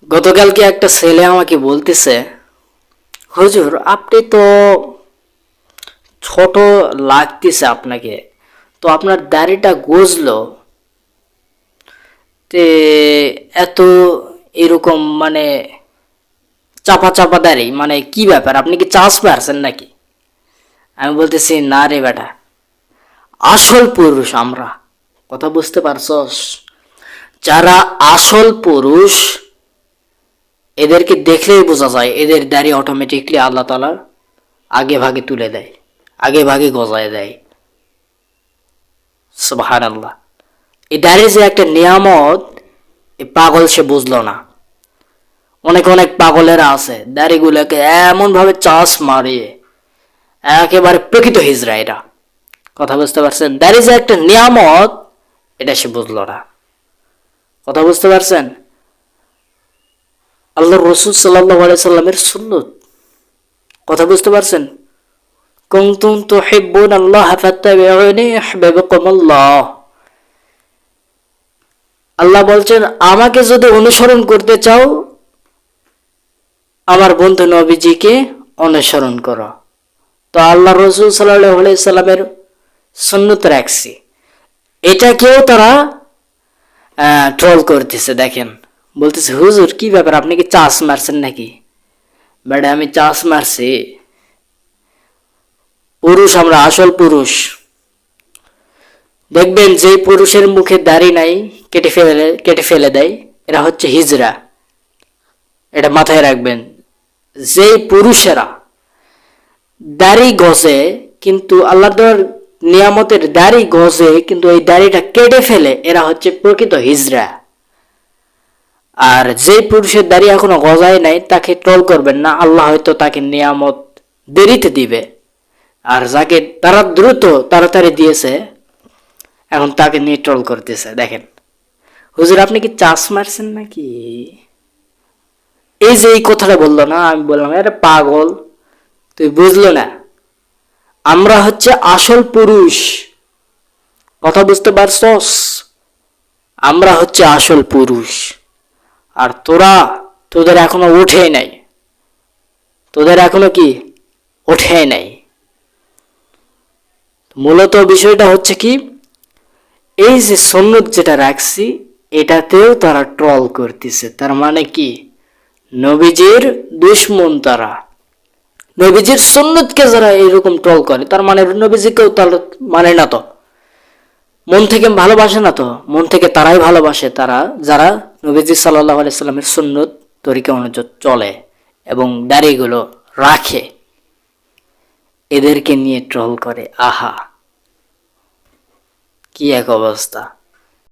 গতকালকে একটা ছেলে আমাকে বলতেছে, হুজুর আপনি তো ছোট লাগতেছে আপনাকে, তো আপনার দাড়িটা গজলো তে এত এরকম মানে চাপা চাপা দাড়ি, মানে কি ব্যাপার, আপনি কি চাষ পারছেন নাকি? আমি বলতেছি, না রে বেটা, আসল পুরুষ আমরা, কথা বুঝতে পারছস? যারা আসল পুরুষ এদেরকে দেখলেই বোঝা যায় এদের দাড়ি অটোমেটিকলি আল্লাহ তালা আগে ভাগে তুলে দেয়, আগে ভাগে গজায় দেয়। সুবহানাল্লাহ। এই দাড়ি যে একটা নিয়ামত, এই পাগল সে বুঝলো না। অনেক অনেক পাগলেরা আছে দাড়িগুলোকে এমন ভাবে চাষ মারিয়ে, একেবারে প্রকৃত হিজড়া এরা, কথা বুঝতে পারছেন? দাড়ি যে একটা নিয়ামত এটা সে বুঝলো না, কথা বুঝতে পারছেন? আল্লাহ রসুল সাল্লাল্লাহু আলাইহি সাল্লামের সুন্নত, কথা বুঝতে পারছেন? কুনতুম তুহিব্বুনাল্লাহ ফাত্তাবিউনি ইউহিব্বুকুমুল্লাহ। আল্লাহ বলছেন, আমাকে যদি অনুসরণ করতে চাও আমার বন্ধু নবীজিকে অনুসরণ করো। তো আল্লাহ রসুল সাল্লাল্লাহু আলাইহি সাল্লামের সুন্নত রাখছি, এটাকেও তারা ট্রল করতেছে। দেখেন, বলতেছে হুজুর কি ব্যাপার, আপনি কি চাষ মারছেন নাকি? বেটা, আমি চাষ মারছি? পুরুষ আমরা, আসল পুরুষ। দেখবেন যে পুরুষের মুখে দাড়ি নাই, কেটে ফেলে দেয়, এরা হচ্ছে হিজড়া। এটা মাথায় রাখবেন। যে পুরুষেরা দাড়ি গজে, কিন্তু আল্লাহ দেওয়ার নিয়ামতের দাড়ি গজে কিন্তু এই দাড়িটা কেটে ফেলে, এরা হচ্ছে প্রকৃত হিজড়া। আর যে পুরুষের দাড়ি এখনো গজায় নাই তাকে ট্রল করবেন না, আল্লাহ হয়তো তাকে নিয়ামত দেরিতে দিবে। আর যাকে তারা দ্রুত তাড়াতাড়ি দিয়েছে এখন তাকে নিয়ে ট্রল করতেছে। দেখেন, হুজুর আপনি কি চাষ মারছেন নাকি? এই যে এই কথাটা বললো না, আমি বললাম আরে পাগল, তুই বুঝলো না, আমরা হচ্ছে আসল পুরুষ, কথা বুঝতে পারছস? আমরা হচ্ছে আসল পুরুষ। আর তোদের এখনো উঠে নাই, তোদের এখনো কি ওঠে নাই। মূলত বিষয়টা হচ্ছে কি, এই যে সুন্নত যেটা রাখছি এটাতেও তারা ট্রল করতেছে। তার মানে কি, নবীজির দুশমন তারা। নবীজির সুন্নতকে যারা এরকম ট্রল করে তার মানে নবীজিকেও তারা মানে না, তো মন থেকে ভালোবাসে না, তো মন থেকে তারাই ভালোবাসে তারা যারা নবীজি সাল্লাল্লাহু আলাইহি সাল্লামের সুন্নত তরিকা অনুযায়ী চলে এবং দাড়িগুলো রাখে। এদেরকে নিয়ে ট্রল করে, আহা কি এক অবস্থা।